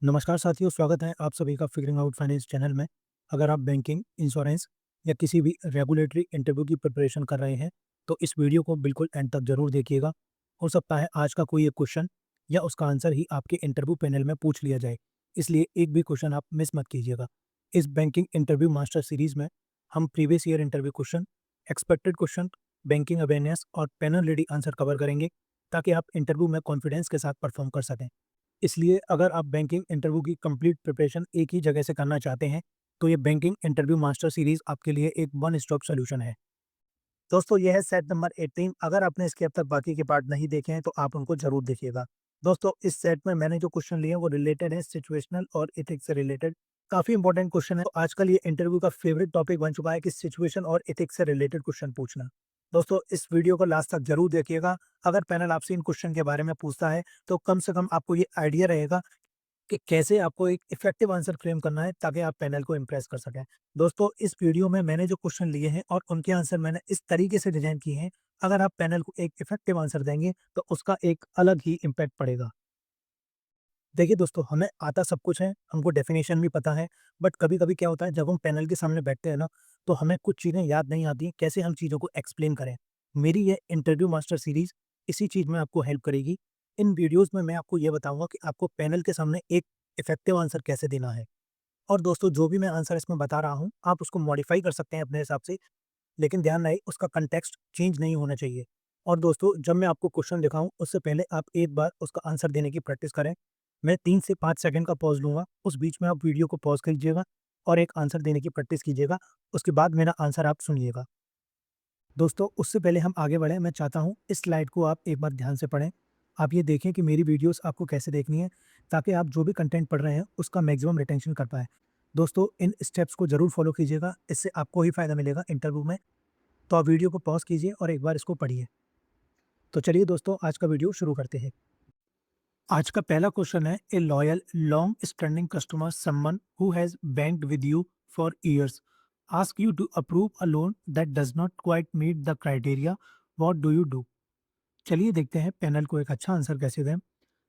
नमस्कार साथियों, स्वागत है आप सभी का फिगरिंग आउट फाइनेंस चैनल में। अगर आप बैंकिंग, इंश्योरेंस या किसी भी रेगुलेटरी इंटरव्यू की प्रिपरेशन कर रहे हैं, तो इस वीडियो को बिल्कुल एंड तक ज़रूर देखिएगा। हो सकता है आज का कोई एक क्वेश्चन या उसका आंसर ही आपके इंटरव्यू पैनल में पूछ लिया जाए, इसलिए एक भी क्वेश्चन आप मिस मत कीजिएगा। इस बैंकिंग इंटरव्यू मास्टर सीरीज़ में हम previous year interview question, expected question, banking awareness और पैनल रेडी आंसर कवर करेंगे, ताकि आप इंटरव्यू में कॉन्फिडेंस के साथ परफॉर्म कर सकें। इसलिए अगर आप बैंकिंग इंटरव्यू की कंप्लीट प्रिपरेशन एक ही जगह से करना चाहते हैं, तो ये बैंकिंग इंटरव्यू मास्टर सीरीज़ आपके लिए एक वन स्टॉप सॉल्यूशन है। दोस्तों, ये है सेट नंबर 18। अगर आपने इसके अब तक बाकी के पार्ट नहीं देखे हैं, तो आप उनको ज़रूर देखिएगा। दोस्तों, इस सेट में मैंने जो क्वेश्चन लिए हैं, वो रिलेटेड है सिचुएशनल और एथिक्स से रिलेटेड। काफ़ी इंपॉर्टेंट क्वेश्चन है। तो आजकल ये इंटरव्यू का फेवरेट टॉपिक बन चुका है कि सिचुएशन और एथिक्स से रिलेटेड क्वेश्चन पूछना। दोस्तों, इस वीडियो को लास्ट तक ज़रूर देखिएगा। अगर पैनल आपसे इन क्वेश्चन के बारे में पूछता है, तो कम से कम आपको ये आइडिया रहेगा कि कैसे आपको एक इफेक्टिव आंसर फ्रेम करना है, ताकि आप पैनल को इम्प्रेस कर सकें। दोस्तों, इस वीडियो में मैंने जो क्वेश्चन लिए हैं और उनके आंसर मैंने इस तरीके से डिजाइन किए हैं, अगर आप पैनल को एक इफेक्टिव आंसर देंगे, तो उसका एक अलग ही इम्पैक्ट पड़ेगा। देखिए दोस्तों, हमें आता सब कुछ है, हमको डेफिनेशन भी पता है, बट कभी-कभी क्या होता है, जब हम पैनल के सामने बैठते हैं ना, तो हमें कुछ चीज़ें याद नहीं आती, कैसे हम चीज़ों को एक्सप्लेन करें। मेरी ये इंटरव्यू मास्टर सीरीज़ इसी चीज़ में आपको हेल्प करेगी। इन वीडियोज़ में मैं आपको ये बताऊँगा कि आपको पैनल के सामने एक इफेक्टिव आंसर कैसे देना है। और दोस्तों, जो भी मैं आंसर इसमें बता रहा हूँ, आप उसको मॉडिफ़ाई कर सकते हैं अपने हिसाब से, लेकिन ध्यान रहे उसका कॉन्टेक्स्ट चेंज नहीं होना चाहिए। और दोस्तों, जब मैं आपको क्वेश्चन दिखाऊँ, उससे पहले आप एक बार उसका आंसर देने की प्रैक्टिस करें। मैं 3 से 5 सेकंड का पॉज़ लूँगा, उस बीच में आप वीडियो को पॉज़ कीजिएगा और एक आंसर देने की प्रैक्टिस कीजिएगा। उसके बाद मेरा आंसर आप सुनिएगा। दोस्तों, उससे पहले हम आगे बढ़ें, मैं चाहता हूँ इस स्लाइड को आप एक बार ध्यान से पढ़ें। आप ये देखें कि मेरी वीडियोज़ आपको कैसे देखनी है, ताकि आप जो भी कंटेंट पढ़ रहे हैं, उसका मैक्सिमम रिटेंशन कर पाएँ। दोस्तों, इन स्टेप्स को ज़रूर फ़ॉलो कीजिएगा, इससे आपको ही फ़ायदा मिलेगा इंटरव्यू में। तो आप वीडियो को पॉज़ कीजिए और एक बार इसको पढ़िए। तो चलिए दोस्तों, आज का वीडियो शुरू करते हैं। आज का पहला क्वेश्चन है, a loyal long standing customer someone who has banked with you for years ask you to approve a loan that does not quite meet the criteria, what do you do? चलिए देखते हैं panel को एक अच्छा answer कैसे दें।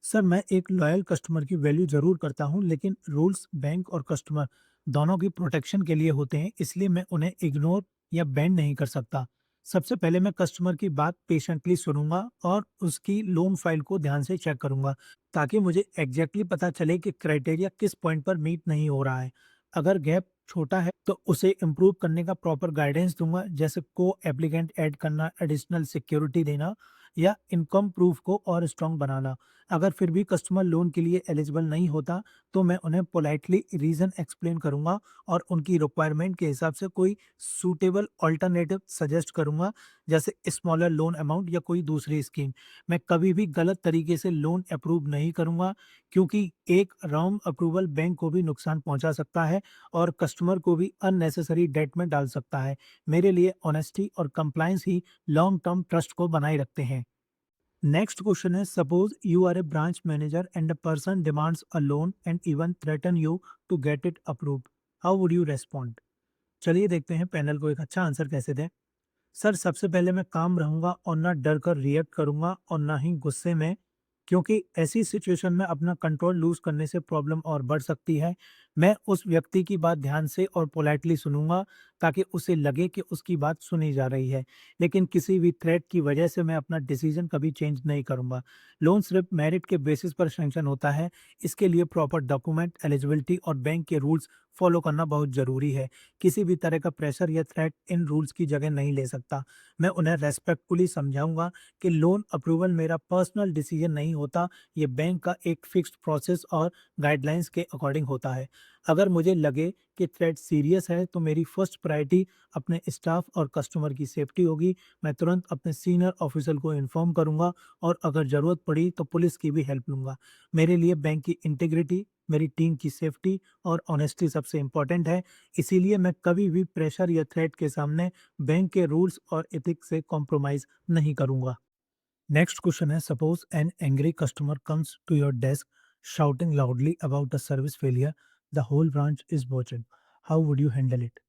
Sir, मैं एक लॉयल कस्टमर की वैल्यू ज़रूर करता हूँ, लेकिन रूल्स बैंक और कस्टमर दोनों की प्रोटेक्शन के लिए होते हैं, इसलिए मैं उन्हें इग्नोर या बेंड नहीं कर सकता। सबसे पहले मैं कस्टमर की बात पेशेंटली सुनूंगा और उसकी लोन फाइल को ध्यान से चेक करूंगा, ताकि मुझे एग्जैक्टली पता चले कि क्राइटेरिया किस पॉइंट पर मीट नहीं हो रहा है। अगर गैप छोटा है, तो उसे इम्प्रूव करने का प्रॉपर गाइडेंस दूंगा, जैसे को एप्लीकेंट ऐड करना, एडिशनल सिक्योरिटी देना या इनकम प्रूफ को और स्ट्रॉन्ग बनाना। अगर फिर भी कस्टमर लोन के लिए एलिजिबल नहीं होता, तो मैं उन्हें पोलाइटली रीज़न एक्सप्लेन करूँगा और उनकी रिक्वायरमेंट के हिसाब से कोई सूटेबल अल्टरनेटिव सजेस्ट करूँगा, जैसे स्मॉलर लोन अमाउंट या कोई दूसरी स्कीम। मैं कभी भी गलत तरीके से लोन अप्रूव नहीं करूँगा, क्योंकि एक रॉन्ग अप्रूवल बैंक को भी नुकसान पहुँचा सकता है और कस्टमर को भी अननेसेसरी डेट में डाल सकता है। मेरे लिए ऑनेस्टी और कंप्लायंस ही लॉन्ग टर्म ट्रस्ट को बनाए रखते हैं। नेक्स्ट क्वेश्चन है, suppose you are a branch manager and a person demands a loan and even threaten you to get it approved, how would you respond? चलिए देखते हैं पैनल को एक अच्छा आंसर कैसे दें। सर, सबसे पहले मैं काम रहूंगा और ना डर कर रिएक्ट करूंगा और ना ही गुस्से में, क्योंकि ऐसी सिचुएशन में अपना कंट्रोल लूज करने से प्रॉब्लम और बढ़ सकती है। मैं उस व्यक्ति की बात ध्यान से और पोलाइटली सुनूंगा, ताकि उसे लगे कि उसकी बात सुनी जा रही है, लेकिन किसी भी थ्रेट की वजह से मैं अपना डिसीजन कभी चेंज नहीं करूंगा। लोन सिर्फ मेरिट के बेसिस पर सैंक्शन होता है, इसके लिए प्रॉपर डॉक्यूमेंट, एलिजिबिलिटी और बैंक के रूल्स फॉलो करना बहुत ज़रूरी है। किसी भी तरह का प्रेशर या थ्रेट इन रूल्स की जगह नहीं ले सकता। मैं उन्हें रेस्पेक्टफुली समझाऊंगा कि लोन अप्रूवल मेरा पर्सनल डिसीजन नहीं होता, ये बैंक का एक फिक्स्ड प्रोसेस और गाइडलाइंस के अकॉर्डिंग होता है। अगर मुझे लगे कि थ्रेट सीरियस है, तो मेरी फर्स्ट प्रायोरिटी अपने स्टाफ और कस्टमर की सेफ्टी होगी। मैं तुरंत अपने सीनियर ऑफिसर को इन्फॉर्म करूंगा और अगर ज़रूरत पड़ी तो पुलिस की भी हेल्प लूंगा। मेरे लिए बैंक की इंटीग्रिटी, मेरी टीम की सेफ्टी और ऑनेस्टी सबसे इम्पोर्टेंट है, इसीलिए मैं कभी भी प्रेशर या थ्रेट के सामने बैंक के रूल्स और एथिक्स से कॉम्प्रोमाइज़ नहीं करूंगा। नेक्स्ट क्वेश्चन है, suppose an angry customer comes to your desk shouting loudly about a service failure, the whole branch is watching, how would you handle it?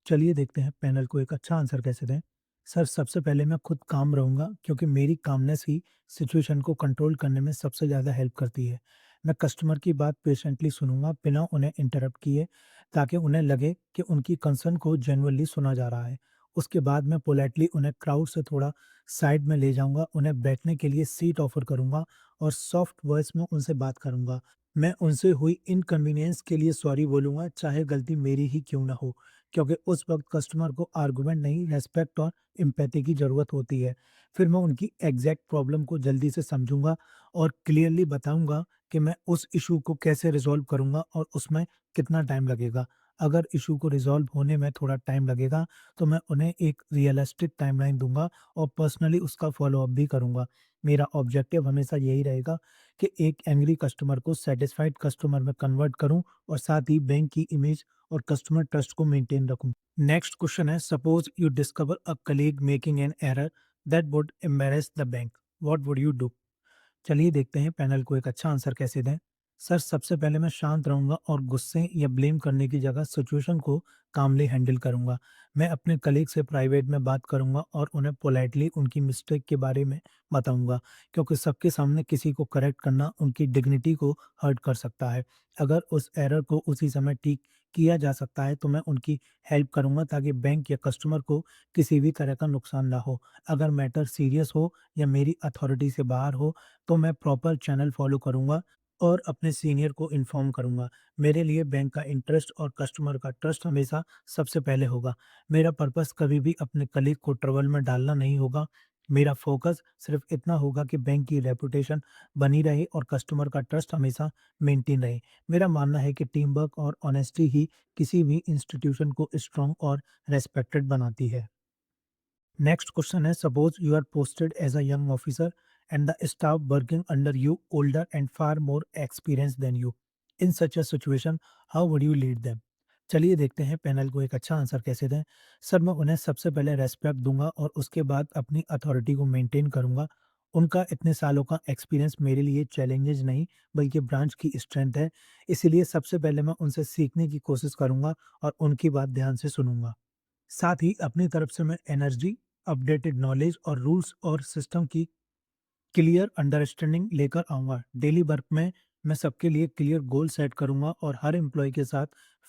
चलिए देखते हैं पैनल को एक अच्छा आंसर कैसे दें। सर, सबसे पहले मैं खुद काम रहूंगा, क्योंकि मेरी कामनेस ही सिचुएशन को कंट्रोल करने में सबसे ज़्यादा हेल्प करती है। मैं कस्टमर की बात पेशेंटली सुनूँगा बिना उन्हें इंटरप्ट किए, ताकि उन्हें लगे कि उनकी कंसर्न को जेन्युइनली सुना जा रहा है। उसके बाद मैं पोलाइटली उन्हें क्राउड से थोड़ा साइड में ले जाऊँगा, उन्हें बैठने के लिए सीट ऑफ़र करूँगा और सॉफ्ट वॉइस में उनसे बात करूँगा। मैं उनसे हुई इनकन्वीनियंस के लिए सॉरी बोलूँगा, चाहे गलती मेरी ही क्यों ना हो, क्योंकि उस वक़्त कस्टमर को आर्गुमेंट नहीं, रिस्पेक्ट और एम्पैथी की ज़रूरत होती है। फिर मैं उनकी एग्ज़ैक्ट प्रॉब्लम को जल्दी से समझूँगा और क्लियरली बताऊँगा कि मैं उस इश्यू को कैसे रिज़ॉल्व करूँगा और उसमें कितना टाइम लगेगा। अगर इश्यू को रिज़ॉल्व होने में थोड़ा टाइम लगेगा, तो मैं उन्हें एक रियलिस्टिक टाइमलाइन दूँगा और पर्सनली उसका फ़ॉलो-अप भी करूँगा। मेरा ऑब्जेक्टिव हमेशा यही रहेगा कि एक एंग्री कस्टमर को सैटिस्फाइड कस्टमर में कन्वर्ट करूँ और साथ ही बैंक की इमेज और कस्टमर ट्रस्ट को मेंटेन रखूँ। नेक्स्ट क्वेश्चन है, suppose you discover a colleague making an error that would embarrass the bank, what would you do? चलिए देखते हैं पैनल को एक अच्छा आंसर कैसे दें। सर, सबसे पहले मैं शांत रहूँगा और गुस्से या ब्लेम करने की जगह सिचुएशन को कामली हैंडल करूँगा। मैं अपने कलीग से प्राइवेट में बात करूँगा और उन्हें पोलाइटली उनकी मिस्टेक के बारे में बताऊँगा, क्योंकि सबके सामने किसी को करेक्ट करना उनकी डिग्निटी को हर्ट कर सकता है। अगर उस एरर को उसी समय ठीक किया जा सकता है, तो मैं उनकी हेल्प करूँगा ताकि बैंक या कस्टमर को किसी भी तरह का नुकसान ना हो। अगर मैटर सीरियस हो या मेरी अथॉरिटी से बाहर हो, तो मैं प्रॉपर चैनल फ़ॉलो करूँगा और अपने सीनियर को इन्फॉर्म करूँगा। मेरे लिए बैंक का इंटरेस्ट और कस्टमर का ट्रस्ट हमेशा सबसे पहले होगा। मेरा पर्पस कभी भी अपने कलीग को ट्रबल में डालना नहीं होगा। मेरा फ़ोकस सिर्फ़ इतना होगा कि बैंक की रेपुटेशन बनी रहे और कस्टमर का ट्रस्ट हमेशा मेंटेन रहे। मेरा मानना है कि टीम वर्क और ऑनेस्टी ही किसी भी इंस्टीट्यूशन को स्ट्रॉन्ग और रेस्पेक्टेड बनाती है। Next question is, suppose you are posted as a young officer and the staff working under you older and far more experienced than you. In such a situation, how would you lead them? चलिए देखते हैं panel को एक अच्छा answer कैसे दें। Sir, मैं उन्हें सबसे पहले रेस्पेक्ट दूंगा और उसके बाद अपनी अथॉरिटी को मेंटेन करूंगा। उनका इतने सालों का एक्सपीरियंस मेरे लिए चैलेंजेस नहीं बल्कि ब्रांच की स्ट्रेंथ है। इसीलिए सबसे पहले मैं उनसे सीखने की कोशिश करूंगा और उनकी बात ध्यान से सुनूंगा। साथ ही अपनी तरफ से मैं एनर्जी, अपडेटेड नॉलेज और रूल्स और सिस्टम की क्लियर अंडरस्टैंडिंग लेकर आऊँगा। डेली वर्क में मैं सबके लिए क्लियर गोल सेट करूँगा और हर एम्प्लॉयी के साथ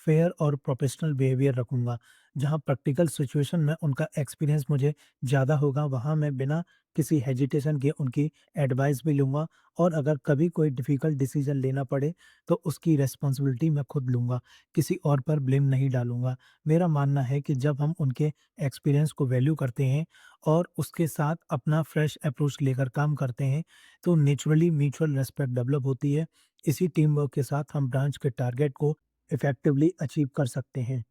फेयर और प्रोफेशनल बिहेवियर रखूँगा। जहाँ प्रैक्टिकल सिचुएशन में उनका एक्सपीरियंस मुझे ज़्यादा होगा, वहाँ मैं बिना किसी हेजिटेशन के उनकी एडवाइस भी लूँगा और अगर कभी कोई डिफ़िकल्ट डिसीज़न लेना पड़े, तो उसकी रिस्पॉन्सिबिलिटी मैं खुद लूँगा, किसी और पर ब्लेम नहीं डालूँगा। मेरा मानना है कि जब हम उनके एक्सपीरियंस को वैल्यू करते हैं और उसके साथ अपना फ्रेश अप्रोच लेकर काम करते हैं, तो नेचुरली म्यूचुअल रिस्पेक्ट डेवलप होती है। इसी टीम वर्क के साथ हम ब्रांच के टारगेट को इफेक्टिवली अचीव कर सकते हैं।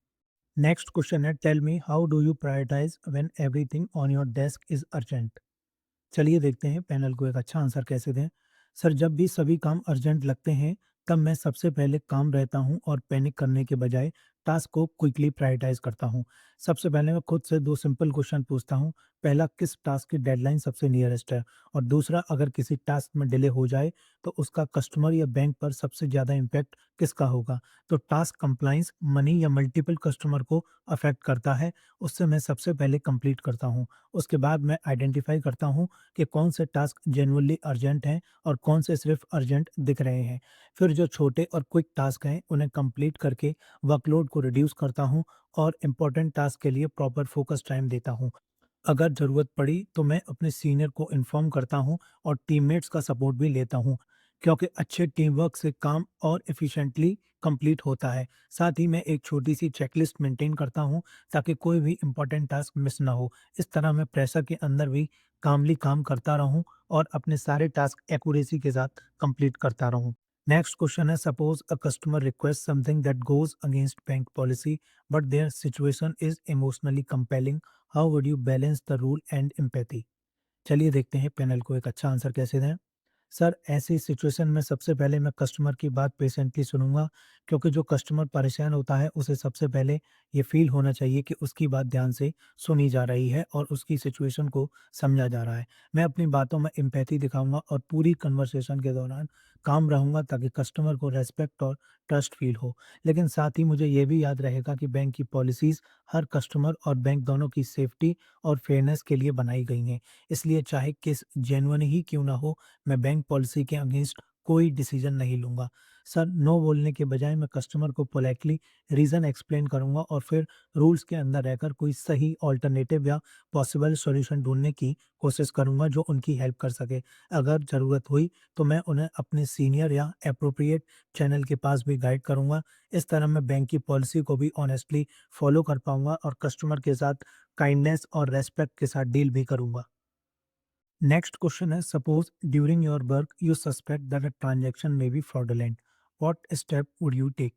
नेक्स्ट क्वेश्चन है, tell me how do you prioritise when everything on your desk is urgent? चलिए देखते हैं पैनल को एक अच्छा आंसर कैसे दें। सर, जब भी सभी काम अर्जेंट लगते हैं, तब मैं सबसे पहले काम रहता हूँ और पैनिक करने के बजाय टास्क को क्विकली प्रायोरिटाइज करता हूँ। सबसे पहले मैं खुद से 2 सिंपल क्वेश्चन पूछता हूँ। पहला, किस टास्क की डेडलाइन सबसे नियरेस्ट है? और दूसरा, अगर किसी टास्क में डिले हो जाए, तो उसका कस्टमर या बैंक पर सबसे ज़्यादा इम्पैक्ट किसका होगा? तो टास्क कंप्लायंस, मनी या मल्टीपल कस्टमर को अफेक्ट करता है, उससे मैं सबसे पहले कंप्लीट करता हूँ। उसके बाद मैं आइडेंटिफाई करता हूँ कि कौन से टास्क जेन्युइनली अर्जेंट हैं और कौन से सिर्फ अर्जेंट दिख रहे हैं। फिर जो छोटे और क्विक टास्क हैं, उन्हें कंप्लीट करके वर्कलोड को रिड्यूस करता हूँ और इम्पोर्टेंट टास्क के लिए प्रॉपर फोकस टाइम देता हूँ। अगर ज़रूरत पड़ी तो मैं अपने सीनियर को इन्फॉर्म करता हूँ और टीममेट्स का सपोर्ट भी लेता हूँ, क्योंकि अच्छे टीम वर्क से काम और एफिशिएंटली कंप्लीट होता है। साथ ही मैं एक छोटी सी चेकलिस्ट मेंटेन करता हूँ ताकि कोई भी इंपॉर्टेंट टास्क मिस ना हो। इस तरह मैं प्रेशर के अंदर भी कामली काम करता रहूँ और अपने सारे टास्क एक्यूरेसी के साथ कंप्लीट करता रहूँ। नेक्स्ट क्वेश्चन है, suppose a customer request something that goes against bank policy but there situation is emotionally compelling, how would you balance the rule and empathy? चलिए देखते हैं पैनल को एक अच्छा आंसर कैसे दें। सर, ऐसी सिचुएशन में सबसे पहले मैं कस्टमर की बात पेशेंटली सुनूंगा, क्योंकि जो कस्टमर परेशान होता है उसे सबसे पहले ये फील होना चाहिए कि उसकी बात ध्यान से सुनी जा रही है और उसकी सिचुएशन को समझा जा रहा है। मैं अपनी बातों में एम्पैथी दिखाऊंगा और पूरी कन्वर्सेशन के दौरान काम रहूंगा ताकि कस्टमर को रेस्पेक्ट और ट्रस्ट फील हो। लेकिन साथ ही मुझे ये भी याद रहेगा कि बैंक की पॉलिसीज़ हर कस्टमर और बैंक दोनों की सेफ्टी और फेयरनेस के लिए बनाई गई हैं। इसलिए चाहे केस जेन्युइन ही क्यों ना हो, मैं बैंक पॉलिसी के अगेंस्ट कोई डिसीज़न नहीं लूँगा। सर, नो बोलने के बजाय मैं कस्टमर को पोलाइटली रीज़न एक्सप्लेन करूँगा और फिर रूल्स के अंदर रहकर कोई सही अल्टरनेटिव या पॉसिबल सॉल्यूशन ढूँढने की कोशिश करूँगा जो उनकी हेल्प कर सके। अगर ज़रूरत हुई तो मैं उन्हें अपने सीनियर या एप्रोप्रिएट चैनल के पास भी गाइड करूँगा। इस तरह मैं बैंक की पॉलिसी को भी ऑनेस्टली फॉलो कर पाऊँगा और कस्टमर के साथ काइंडनेस और रिस्पेक्ट के साथ डील भी करूँगा। नेक्स्ट क्वेश्चन है, suppose during your work you suspect that a transaction may be fraudulent, what step would you take?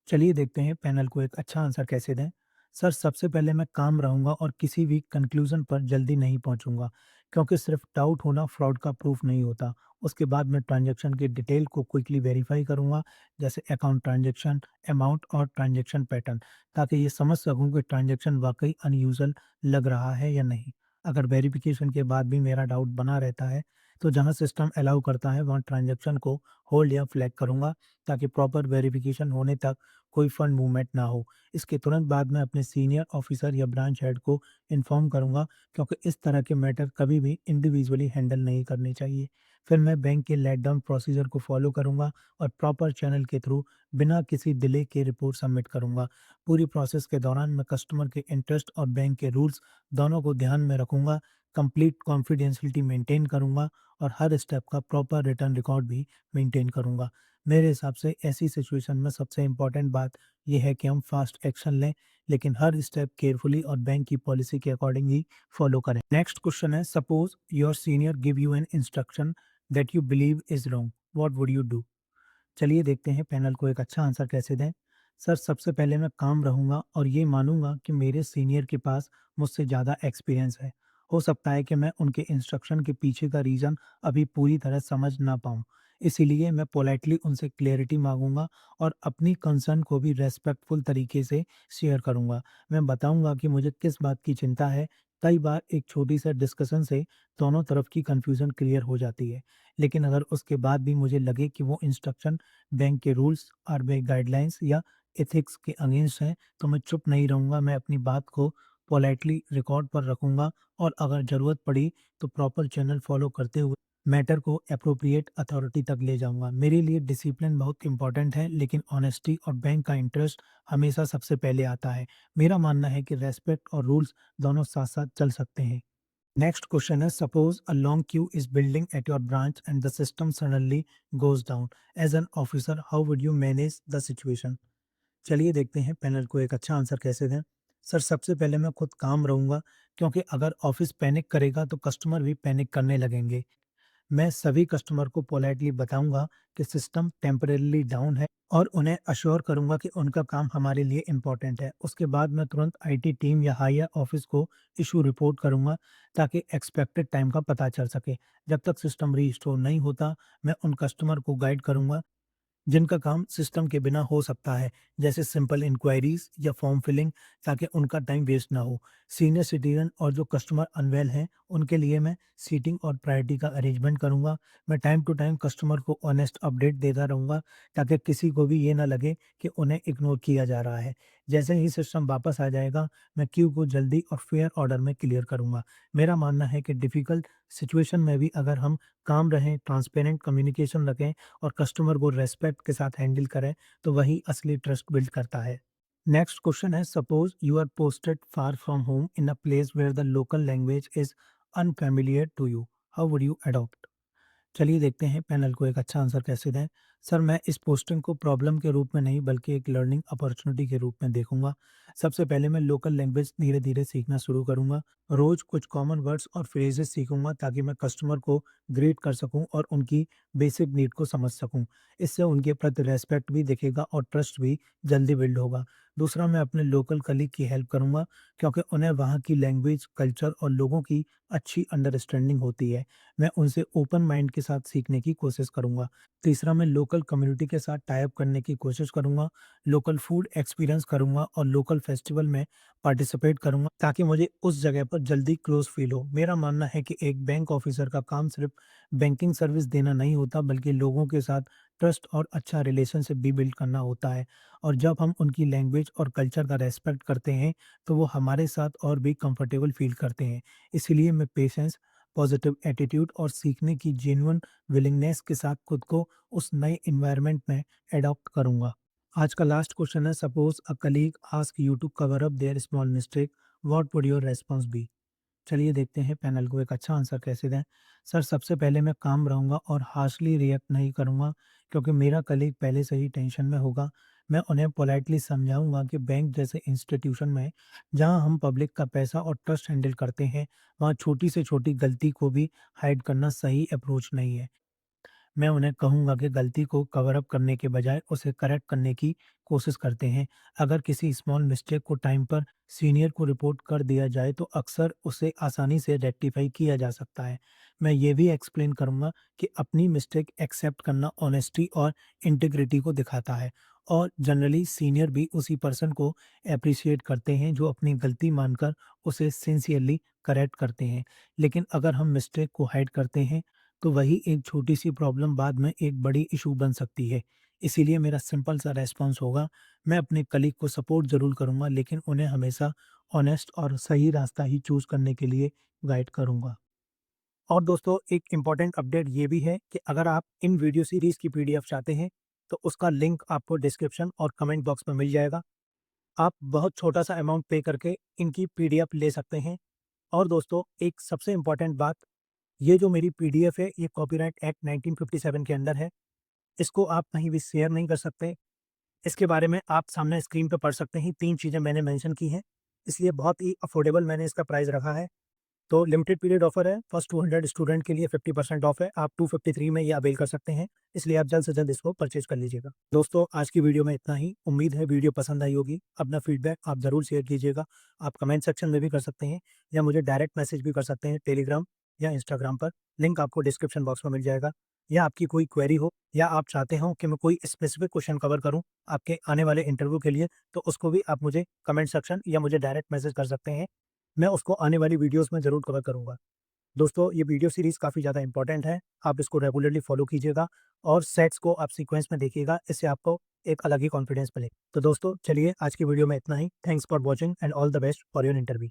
चलिए देखते हैं पैनल को एक अच्छा आंसर कैसे दें। सर, सबसे पहले मैं काम रहूँगा और किसी भी कंक्लूज़न पर जल्दी नहीं पहुँचूँगा, क्योंकि सिर्फ डाउट होना फ्रॉड का प्रूफ नहीं होता। उसके बाद मैं ट्रांज़ैक्शन की डिटेल को क्विकली वेरीफ़ाई करूँगा, जैसे अकाउंट ट्रांज़ैक्शन, अमाउंट और ट्रांज़ैक्शन पैटर्न, ताकि ये समझ सकूँ कि ट्रांज़ैक्शन वाक़ई अनयूजुअल लग रहा है या नहीं। अगर वेरिफ़िकेशन के बाद भी मेरा डाउट बना रहता है, तो जहाँ सिस्टम अलाउ करता है, वहाँ ट्रांज़ैक्शन को होल्ड या फ्लैग करूँगा, ताकि प्रॉपर वेरिफ़िकेशन होने तक कोई फंड मूवमेंट ना हो। इसके तुरंत बाद मैं अपने सीनियर ऑफिसर या ब्रांच हेड को इन्फॉर्म करूँगा, क्योंकि इस तरह के मैटर कभी भी इंडिविजुअली हैंडल नहीं करने चाहिए। फिर मैं बैंक के लेट डाउन प्रोसीजर को फॉलो करूँगा और प्रॉपर चैनल के थ्रू बिना किसी डिले के रिपोर्ट सबमिट करूँगा। पूरी प्रोसेस के दौरान मैं कस्टमर के इंटरेस्ट और बैंक के रूल्स दोनों को ध्यान में रखूँगा, कंप्लीट कॉन्फिडेंशियलिटी मेंटेन करूँगा और हर स्टेप का प्रॉपर रिटर्न रिकॉर्ड भी मेंटेन करूँगा। मेरे हिसाब से ऐसी सिचुएशन में सबसे इम्पोर्टेंट बात ये है कि हम फास्ट एक्शन लें, लेकिन हर स्टेप केयरफुली और बैंक की पॉलिसी के अकॉर्डिंग ही फॉलो करें। नेक्स्ट क्वेश्चन है, suppose your senior give you an instruction that you believe is wrong, what would you do? चलिए देखते हैं पैनल को एक अच्छा आंसर कैसे दें। सर, सबसे पहले मैं काम रहूँगा और ये मानूँगा कि मेरे सीनियर के पास मुझसे ज़्यादा एक्सपीरियंस है। हो सकता है कि मैं उनके इंस्ट्रक्शन के पीछे का रीज़न अभी पूरी तरह समझ ना पाऊँ। इसीलिए मैं पोलाइटली उनसे क्लैरिटी माँगूँगा और अपनी कंसर्न को भी रिस्पेक्टफुल तरीके से शेयर करूँगा। मैं बताऊँगा कि मुझे किस बात की चिंता है। कई बार एक छोटी सी डिस्कशन से दोनों तरफ की कन्फ्यूज़न क्लियर हो जाती है। लेकिन अगर उसके बाद भी मुझे लगे कि वो इंस्ट्रक्शन बैंक के रूल्स, आरबीआई गाइडलाइंस या एथिक्स के अगेंस्ट हैं, तो मैं चुप नहीं रहूँगा। मैं अपनी बात को पोलाइटली रिकॉर्ड पर रखूँगा और अगर ज़रूरत पड़ी तो प्रॉपर चैनल फॉलो करते हुए मैटर को एप्रोप्रिएट अथॉरिटी तक ले जाऊँगा। मेरे लिए डिसिप्लिन बहुत इंपॉर्टेंट है, लेकिन ऑनेस्टी और बैंक का इंटरेस्ट हमेशा सबसे पहले आता है। मेरा मानना है कि रेस्पेक्ट और रूल्स दोनों साथ-साथ चल सकते हैं। Next question is, suppose a long queue is building at your branch and the system suddenly goes down. As an officer, how would you manage the situation? चलिए देखते हैं पैनल को एक अच्छा आंसर कैसे दें। सर, सबसे पहले मैं खुद काम रहूँगा, क्योंकि अगर ऑफिस पैनिक करेगा तो कस्टमर भी पैनिक करने लगेंगे। मैं सभी कस्टमर को पोलाइटली बताऊंगा कि सिस्टम टेम्परेली डाउन है और उन्हें अश्योर करूंगा कि उनका काम हमारे लिए इम्पोर्टेंट है। उसके बाद मैं तुरंत आईटी टीम या हायर ऑफिस को इशू रिपोर्ट करूंगा, ताकि एक्सपेक्टेड टाइम का पता चल सके। जब तक सिस्टम रीस्टोर नहीं होता, मैं उन कस्टमर को गाइड करूंगा जिनका काम सिस्टम के बिना हो सकता है, जैसे सिंपल इंक्वायरीज या फॉर्म फिलिंग, ताकि उनका टाइम वेस्ट ना हो। सीनियर सिटीजन और जो कस्टमर अनवेल हैं, उनके लिए मैं सीटिंग और प्रायोरिटी का अरेंजमेंट करूंगा। मैं टाइम टू टाइम कस्टमर को ऑनेस्ट अपडेट देता रहूंगा, ताकि किसी को भी ये ना लगे कि उन्हें इग्नोर किया जा रहा है। जैसे ही सिस्टम वापस आ जाएगा, मैं क्यू को जल्दी और फेयर ऑर्डर में क्लियर करूंगा। मेरा मानना है कि डिफिकल्ट सिचुएशन में भी अगर हम काम रहें, ट्रांसपेरेंट कम्युनिकेशन रखें और कस्टमर को रेस्पेक्ट के साथ हैंडल करें, तो वही असली ट्रस्ट बिल्ड करता है। नेक्स्ट क्वेश्चन है, suppose you are posted far from home in a place where the local language is unfamiliar to you, how would you adopt? चलिए देखते हैं पैनल को एक अच्छा आंसर कैसे दें। सर, मैं इस पोस्टिंग को प्रॉब्लम के रूप में नहीं, बल्कि एक लर्निंग अपॉर्चुनिटी के रूप में देखूंगा। सबसे पहले मैं लोकल लैंग्वेज धीरे धीरे सीखना शुरू करूंगा। रोज कुछ कॉमन वर्ड्स और फ्रेजेस सीखूंगा, ताकि मैं कस्टमर को ग्रीट कर सकूं और उनकी बेसिक नीड को समझ सकूं। इससे उनके प्रति रेस्पेक्ट भी दिखेगा और ट्रस्ट भी जल्दी बिल्ड होगा। दूसरा, मैं अपने लोकल कलीग की हेल्प करूंगा, क्योंकि उन्हें वहाँ की लैंग्वेज, कल्चर और लोगों की अच्छी अंडरस्टैंडिंग होती है। मैं उनसे ओपन माइंड के साथ सीखने की कोशिश करूँगा। तीसरा, मैं लोकल कम्युनिटी के साथ टाई अप करने की कोशिश करूँगा, लोकल फूड एक्सपीरियंस करूँगा और लोकल फेस्टिवल में पार्टिसिपेट करूँगा, ताकि मुझे उस जगह पर जल्दी क्लोज़ फ़ील हो। मेरा मानना है कि एक बैंक ऑफ़िसर का काम सिर्फ़ बैंकिंग सर्विस देना नहीं होता, बल्कि लोगों के साथ ट्रस्ट और अच्छा रिलेशनशिप भी बिल्ड करना होता है। और जब हम उनकी लैंग्वेज और कल्चर का रिस्पेक्ट करते हैं, तो वो हमारे साथ और भी कंफर्टेबल फ़ील करते हैं। इसीलिए मैं पेशेंस, पॉजिटिव एटीट्यूड और सीखने की जेन्युइन विलिंगनेस के साथ खुद को उस नए एनवायरनमेंट में एडॉप्ट करूँगा। आज का लास्ट क्वेश्चन है, suppose a colleague ask you to cover up their small mistake, what would your response be? चलिए देखते हैं पैनल को एक अच्छा आंसर कैसे दें। सर, सबसे पहले मैं काम रहूँगा और हार्शली रिएक्ट नहीं करूँगा, क्योंकि मेरा कलीग पहले से ही टेंशन में होगा। मैं उन्हें पोलाइटली समझाऊँगा कि बैंक जैसे इंस्टीट्यूशन में जहाँ हम पब्लिक का पैसा और ट्रस्ट हैंडल करते हैं, वहाँ छोटी से छोटी गलती को भी हाइड करना सही अप्रोच नहीं है। मैं उन्हें कहूँगा कि गलती को कवर अप करने के बजाय उसे करेक्ट करने की कोशिश करते हैं। अगर किसी स्मॉल मिस्टेक को टाइम पर सीनियर को रिपोर्ट कर दिया जाए तो अक्सर उसे आसानी से रेक्टिफाई किया जा सकता है। मैं ये भी एक्सप्लेन करूँगा कि अपनी मिस्टेक एक्सेप्ट करना ऑनेस्टी और इंटीग्रिटी को दिखाता है, और जनरली सीनियर भी उसी पर्सन को एप्रिशिएट करते हैं जो अपनी गलती मानकर उसे सिंसियरली करेक्ट करते हैं। लेकिन अगर हम मिस्टेक को हाइड करते हैं तो वही एक छोटी-सी प्रॉब्लम बाद में एक बड़ी इश्यू बन सकती है। इसीलिए मेरा सिंपल सा रिस्पॉन्स होगा, मैं अपने कलीग को सपोर्ट ज़रूर करूँगा, लेकिन उन्हें हमेशा ऑनेस्ट और सही रास्ता ही चूज़ करने के लिए गाइड करूँगा। और दोस्तों, एक इम्पोर्टेंट अपडेट ये भी है कि अगर आप इन वीडियो सीरीज़ की पीडीएफ चाहते हैं, तो उसका लिंक आपको डिस्क्रिप्शन और कमेंट बॉक्स में मिल जाएगा। आप बहुत छोटा-सा अमाउंट पे करके इनकी पीडीएफ ले सकते हैं। और दोस्तों, एक सबसे इम्पोर्टेंट बात, ये जो मेरी पीडीएफ है, ये कॉपीराइट एक्ट 1957 के अंदर है। इसको आप कहीं भी शेयर नहीं कर सकते। इसके बारे में आप सामने स्क्रीन पे पढ़ सकते हैं, 3 चीज़ें मैंने मेंशन की हैं, इसलिए बहुत ही अफोर्डेबल मैंने इसका प्राइस रखा है। तो लिमिटेड पीरियड ऑफर है, फर्स्ट 200 स्टूडेंट के लिए 50% ऑफ है, आप 253 में ये अवेल कर सकते हैं, इसलिए आप जल्द से जल्द इसको परचेज़ कर लीजिएगा। दोस्तों, आज की वीडियो में इतना ही, उम्मीद है वीडियो पसंद आई होगी। अपना फीडबैक आप ज़रूर शेयर कीजिएगा, आप कमेंट सेक्शन में भी कर सकते हैं या मुझे डायरेक्ट मैसेज भी कर सकते हैं टेलीग्राम या इंस्टाग्राम पर, लिंक आपको डिस्क्रिप्शन बॉक्स में मिल जाएगा। या आपकी कोई क्वेरी हो या आप चाहते हो कि मैं कोई स्पेसिफिक क्वेश्चन कवर करूँ आपके आने वाले इंटरव्यू के लिए, तो उसको भी आप मुझे कमेंट सेक्शन या मुझे डायरेक्ट मैसेज कर सकते हैं। मैं उसको आने वाली वीडियोज़ में ज़रूर कवर करूँगा। दोस्तों, ये वीडियो सीरीज़ काफ़ी ज़्यादा इम्पोर्टेंट है, आप इसको रेगुलरली फॉलो कीजिएगा और सेट्स को आप सीक्वेंस में देखिएगा, इससे आपको एक अलग ही कॉन्फिडेंस मिलेगा। तो दोस्तों, चलिए आज की वीडियो में इतना ही। Thanks for watching and all the best for your interview.